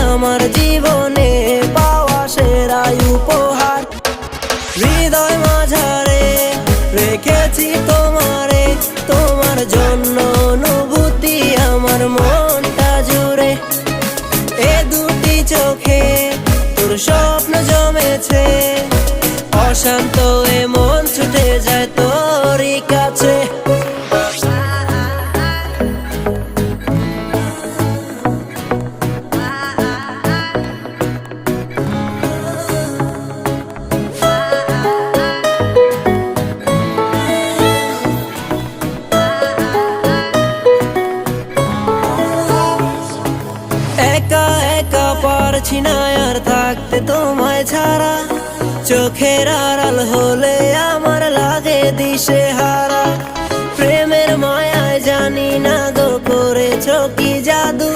আমার জীবনে পাওয়া সেরা উপহার। হৃদয় মাঝারে রেখেছি তোমারে, তোমার জন্য অনুভূতি আমার মনটা জুড়ে। এ দুটি চোখে তোর স্বপ্ন জমেছে, অশান্ত এ মন ছুটে যায় তোরই কাছে। একা একা পারছি না আর থাকতে তোমায় ছাড়া, চোখের আড়াল হলে আমার লাগে দিশেহারা। প্রেমের মায়ায় জানি না গো করেছো কি জাদু,